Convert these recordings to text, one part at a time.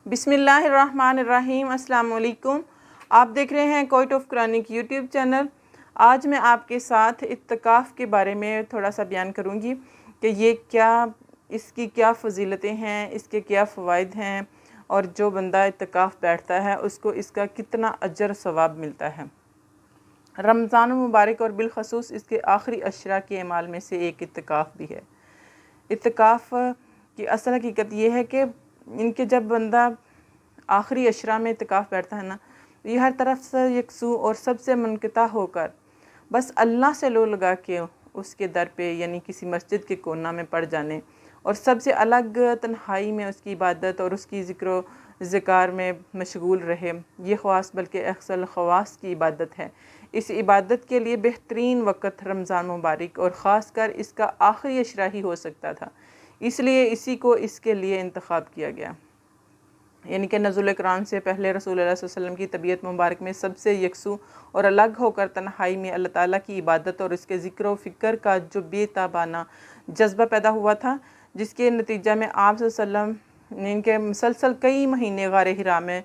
بسم اللہ الرحمن الرحیم۔ السلام علیکم۔ آپ دیکھ رہے ہیں quit of Quranic YouTube channel. آج میں آپ کے ساتھ اعتکاف کے بارے میں تھوڑا سا بیان کروں گی کہ یہ اس کی کیا فضیلتیں ہیں، اس کے کیا فوائد ہیں، اور جو بندہ اعتکاف بیٹھتا ہے اس کو اس کا کتنا اجر و ثواب ملتا ہے۔ رمضان المبارک اور بالخصوص اس کے آخری عشرہ کے اعمال میں سے ایک اعتکاف بھی ہے۔ اعتکاف کی اصل حقیقت یہ ہے کہ جب بندہ آخری عشرہ میں اعتکاف بیٹھتا ہے نا، یہ ہر طرف سے یکسو اور سب سے منقطع ہو کر بس اللہ سے لو لگا کے اس کے در پہ یعنی کسی مسجد کے کونا میں پڑ جانے اور سب سے الگ تنہائی میں اس کی عبادت اور اس کی ذکر و ذکار میں مشغول رہے، یہ خواص بلکہ احسن الخواص کی عبادت ہے۔ اس عبادت کے لیے بہترین وقت رمضان مبارک اور خاص کر اس کا آخری عشرہ ہی ہو سکتا تھا، اس لیے اسی کو اس کے لیے انتخاب کیا گیا۔ یعنی کہ نزول قرآن سے پہلے رسول اللہ صلی اللہ علیہ وسلم کی طبیعت مبارک میں سب سے یکسو اور الگ ہو کر تنہائی میں اللہ تعالیٰ کی عبادت اور اس کے ذکر و فکر کا جو بے تابانہ جذبہ پیدا ہوا تھا، جس کے نتیجہ میں آپ صلی اللہ علیہ وسلم نے ان کے مسلسل کئی مہینے غار حرا میں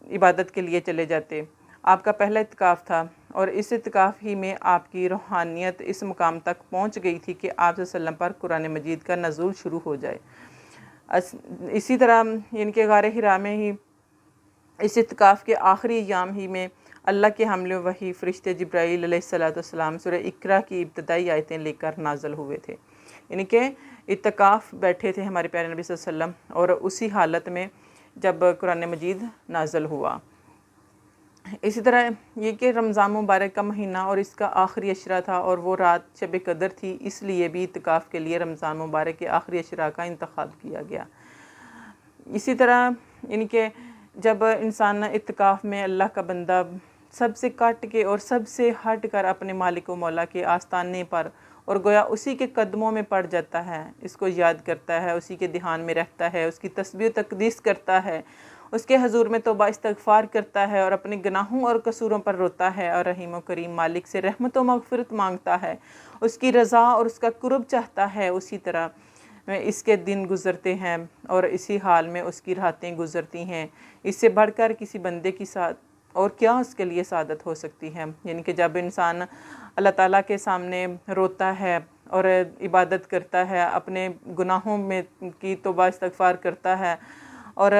عبادت کے لیے چلے جاتے۔ آپ کا پہلا اعتکاف تھا اور اس اعتکاف ہی میں آپ کی روحانیت اس مقام تک پہنچ گئی تھی کہ آپ صلی اللہ علیہ وسلم پر قرآن مجید کا نزول شروع ہو جائے۔ اسی طرح ان کے غار حرا میں ہی اس اعتکاف کے آخری ایام ہی میں اللہ کے حمل وحی فرشتے جبرائیل علیہ السلام سورہ اقرا کی ابتدائی آیتیں لے کر نازل ہوئے تھے۔ یعنی کہ اعتکاف بیٹھے تھے ہمارے پیارے نبی صلی اللہ علیہ وسلم، اور اسی حالت میں جب قرآن مجید نازل ہوا۔ اسی طرح یہ کہ رمضان مبارک کا مہینہ اور اس کا آخری عشرہ تھا اور وہ رات شب قدر تھی، اس لیے بھی اعتکاف کے لیے رمضان مبارک کے آخری عشرہ کا انتخاب کیا گیا۔ اسی طرح یعنی کہ جب انسان اعتکاف میں اللہ کا بندہ سب سے کٹ کے اور سب سے ہٹ کر اپنے مالک و مولا کے آستانے پر اور گویا اسی کے قدموں میں پڑ جاتا ہے، اس کو یاد کرتا ہے، اسی کے دھیان میں رہتا ہے، اس کی تسبیح و تقدیس کرتا ہے، اس کے حضور میں توبہ استغفار کرتا ہے اور اپنے گناہوں اور قصوروں پر روتا ہے اور رحیم و کریم مالک سے رحمت و مغفرت مانگتا ہے، اس کی رضا اور اس کا قرب چاہتا ہے، اسی طرح اس کے دن گزرتے ہیں اور اسی حال میں اس کی راتیں گزرتی ہیں۔ اس سے بڑھ کر کسی بندے کی ساتھ اور کیا اس کے لیے سعادت ہو سکتی ہے؟ یعنی کہ جب انسان اللہ تعالیٰ کے سامنے روتا ہے اور عبادت کرتا ہے، اپنے گناہوں میں کی توبہ استغفار کرتا ہے اور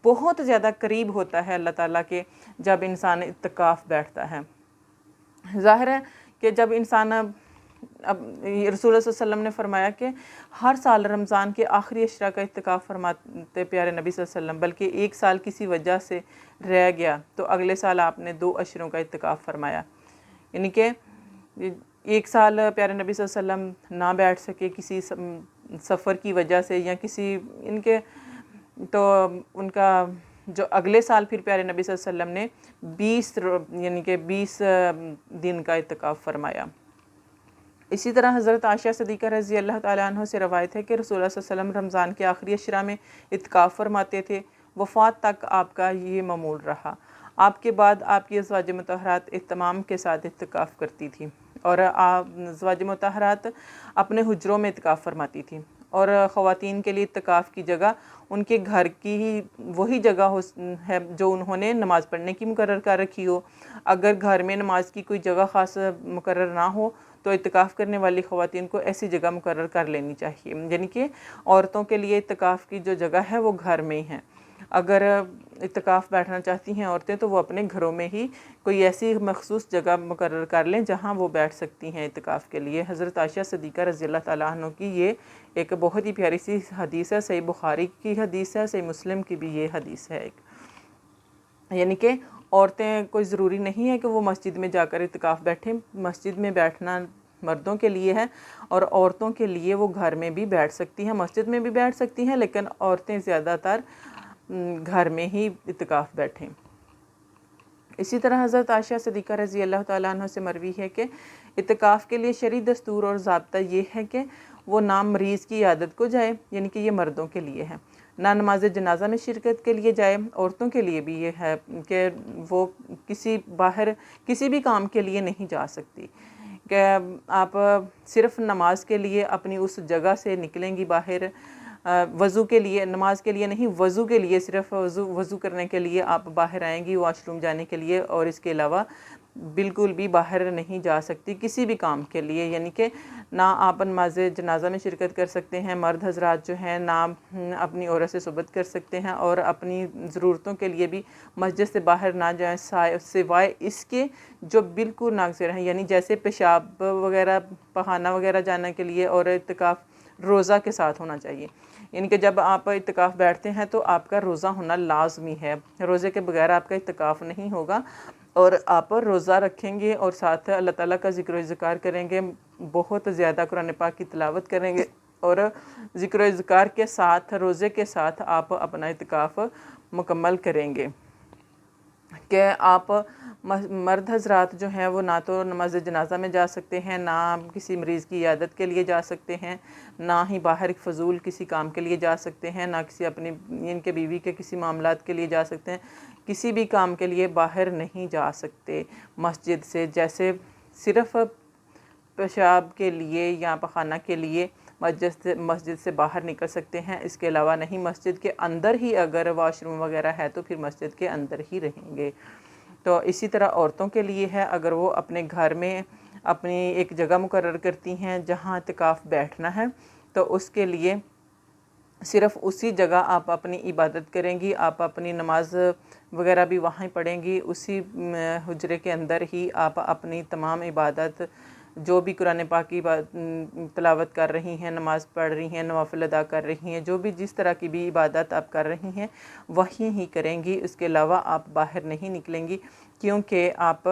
بہت زیادہ قریب ہوتا ہے اللہ تعالیٰ کے جب انسان اعتکاف بیٹھتا ہے۔ ظاہر ہے کہ جب انسان اب رسول اللہ صلی اللہ علیہ وسلم نے فرمایا کہ ہر سال رمضان کے آخری عشرہ کا اعتکاف فرماتے پیارے نبی صلی اللہ علیہ وسلم، بلکہ ایک سال کسی وجہ سے رہ گیا تو اگلے سال آپ نے 2 عشروں کا اعتکاف فرمایا۔ یعنی کہ ایک سال پیارے نبی صلی اللہ علیہ وسلم نہ بیٹھ سکے کسی سفر کی وجہ سے یا کسی تو ان کا جو اگلے سال پھر پیارے نبی صلی اللہ علیہ وسلم نے 20 دن کا اعتکاف فرمایا۔ اسی طرح حضرت عائشہ صدیقہ رضی اللہ تعالیٰ عنہ سے روایت ہے کہ رسول اللہ صلی اللہ علیہ وسلم رمضان کے آخری عشرہ میں اعتکاف فرماتے تھے، وفات تک آپ کا یہ معمول رہا۔ آپ کے بعد آپ کی ازواج مطہرات اہتمام کے ساتھ اعتکاف کرتی تھیں اور ازواج مطہرات اپنے حجروں میں اعتکاف فرماتی تھیں، اور خواتین کے لیے اعتکاف کی جگہ ان کے گھر کی ہی وہی جگہ ہے جو انہوں نے نماز پڑھنے کی مقرر کر رکھی ہو۔ اگر گھر میں نماز کی کوئی جگہ خاص مقرر نہ ہو تو اعتکاف کرنے والی خواتین کو ایسی جگہ مقرر کر لینی چاہیے، یعنی کہ عورتوں کے لیے اعتکاف کی جو جگہ ہے وہ گھر میں ہی ہے۔ اگر اعتکاف بیٹھنا چاہتی ہیں عورتیں تو وہ اپنے گھروں میں ہی کوئی ایسی مخصوص جگہ مقرر کر لیں جہاں وہ بیٹھ سکتی ہیں اعتکاف کے لیے۔ حضرت عائشہ صدیقہ رضی اللہ تعالیٰ عنہ کی یہ ایک بہت ہی پیاری سی حدیث ہے، صحیح بخاری کی حدیث ہے، صحیح مسلم کی بھی یہ حدیث ہے ایک۔ یعنی کہ عورتیں کوئی ضروری نہیں ہے کہ وہ مسجد میں جا کر اعتکاف بیٹھیں، مسجد میں بیٹھنا مردوں کے لیے ہے اور عورتوں کے لیے وہ گھر میں بھی بیٹھ سکتی ہیں، مسجد میں بھی بیٹھ سکتی ہیں، لیکن عورتیں زیادہ تر گھر میں ہی اعتکاف بیٹھیں۔ اسی طرح حضرت عائشہ صدیقہ رضی اللہ تعالیٰ عنہ سے مروی ہے کہ اعتکاف کے لیے شرعی دستور اور ضابطہ یہ ہے کہ وہ نہ مریض کی عیادت کو جائے، یعنی کہ یہ مردوں کے لیے ہے، نہ نماز جنازہ میں شرکت کے لیے جائے، عورتوں کے لیے بھی یہ ہے کہ وہ باہر کسی بھی کام کے لیے نہیں جا سکتی، کہ آپ صرف نماز کے لیے اپنی اس جگہ سے نکلیں گی باہر وضو کے لیے، نماز کے لیے نہیں، وضو کے لیے، صرف وضو کرنے کے لیے آپ باہر آئیں گی واش روم جانے کے لیے، اور اس کے علاوہ بالکل بھی باہر نہیں جا سکتی کسی بھی کام کے لیے، یعنی کہ نہ آپ نماز جنازہ میں شرکت کر سکتے ہیں مرد حضرات جو ہیں، نہ اپنی عورت سے صحبت کر سکتے ہیں، اور اپنی ضرورتوں کے لیے بھی مسجد سے باہر نہ جائیں سوائے اس کے جو بالکل ناگزیر ہیں، یعنی جیسے پیشاب وغیرہ، پخانہ وغیرہ جانے کے لیے، اور اعتکاف روزہ کے ساتھ ہونا چاہیے، یعنی کہ جب آپ اعتکاف بیٹھتے ہیں تو آپ کا روزہ ہونا لازمی ہے، روزے کے بغیر آپ کا اعتکاف نہیں ہوگا، اور آپ روزہ رکھیں گے اور ساتھ اللہ تعالیٰ کا ذکر و اذکار کریں گے، بہت زیادہ قرآن پاک کی تلاوت کریں گے، اور ذکر و اذکار کے ساتھ، روزے کے ساتھ آپ اپنا اعتکاف مکمل کریں گے، کہ آپ مرد حضرات جو ہیں وہ نہ تو نماز جنازہ میں جا سکتے ہیں، نہ کسی مریض کی عیادت کے لیے جا سکتے ہیں، نہ ہی باہر فضول کسی کام کے لیے جا سکتے ہیں، نہ کسی اپنی ان کے بیوی کے کسی معاملات کے لیے جا سکتے ہیں، کسی بھی کام کے لیے باہر نہیں جا سکتے مسجد سے، جیسے صرف پیشاب کے لیے یا پخانہ کے لیے مسجد سے باہر نکل سکتے ہیں، اس کے علاوہ نہیں، مسجد کے اندر ہی اگر واش روم وغیرہ ہے تو پھر مسجد کے اندر ہی رہیں گے۔ تو اسی طرح عورتوں کے لیے ہے، اگر وہ اپنے گھر میں اپنی ایک جگہ مقرر کرتی ہیں جہاں اعتکاف بیٹھنا ہے، تو اس کے لیے صرف اسی جگہ آپ اپنی عبادت کریں گی، آپ اپنی نماز وغیرہ بھی وہاں پڑھیں گی، اسی حجرے کے اندر ہی آپ اپنی تمام عبادت، جو بھی قرآن پاک کی تلاوت کر رہی ہیں، نماز پڑھ رہی ہیں، نوافل ادا کر رہی ہیں، جو بھی جس طرح کی بھی عبادت آپ کر رہی ہیں وہی ہی کریں گی، اس کے علاوہ آپ باہر نہیں نکلیں گی، کیونکہ آپ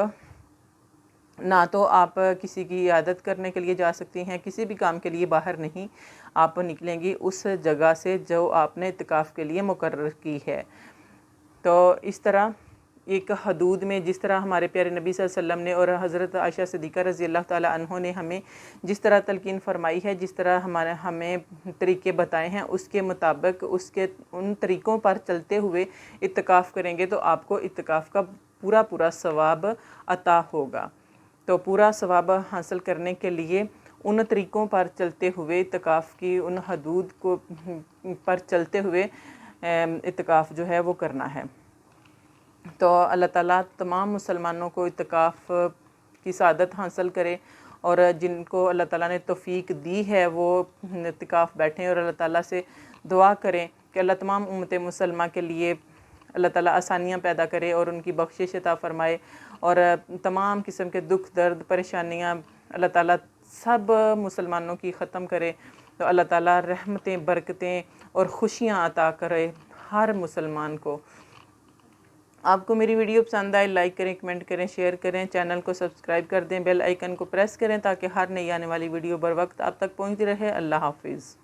نہ تو آپ کسی کی عیادت کرنے کے لیے جا سکتی ہیں، کسی بھی کام کے لیے باہر نہیں آپ نکلیں گی اس جگہ سے جو آپ نے اعتکاف کے لیے مقرر کی ہے۔ تو اس طرح ایک حدود میں، جس طرح ہمارے پیارے نبی صلی اللہ علیہ وسلم نے اور حضرت عائشہ صدیقہ رضی اللہ تعالیٰ عنہ نے ہمیں جس طرح تلقین فرمائی ہے، جس طرح ہمیں طریقے بتائے ہیں، اس کے مطابق ان طریقوں پر چلتے ہوئے اعتکاف کریں گے تو آپ کو اعتکاف کا پورا ثواب عطا ہوگا۔ تو پورا ثواب حاصل کرنے کے لیے ان طریقوں پر چلتے ہوئے، اعتکاف کی ان حدود پر چلتے ہوئے اعتکاف جو ہے وہ کرنا ہے۔ تو اللہ تعالیٰ تمام مسلمانوں کو اعتکاف کی سعادت حاصل کرے، اور جن کو اللہ تعالیٰ نے توفیق دی ہے وہ اعتکاف بیٹھیں، اور اللہ تعالیٰ سے دعا کریں کہ اللہ تمام امت مسلمہ کے لیے اللہ تعالیٰ آسانیاں پیدا کرے اور ان کی بخشش عطا فرمائے، اور تمام قسم کے دکھ، درد، پریشانیاں اللہ تعالیٰ سب مسلمانوں کی ختم کرے، تو اللہ تعالیٰ رحمتیں، برکتیں اور خوشیاں عطا کرے ہر مسلمان کو۔ آپ کو میری ویڈیو پسند آئے، لائک کریں، کمنٹ کریں، شیئر کریں، چینل کو سبسکرائب کر دیں، بیل آئیکن کو پریس کریں تاکہ ہر نئی آنے والی ویڈیو بر وقت آپ تک پہنچتی رہے۔ اللہ حافظ۔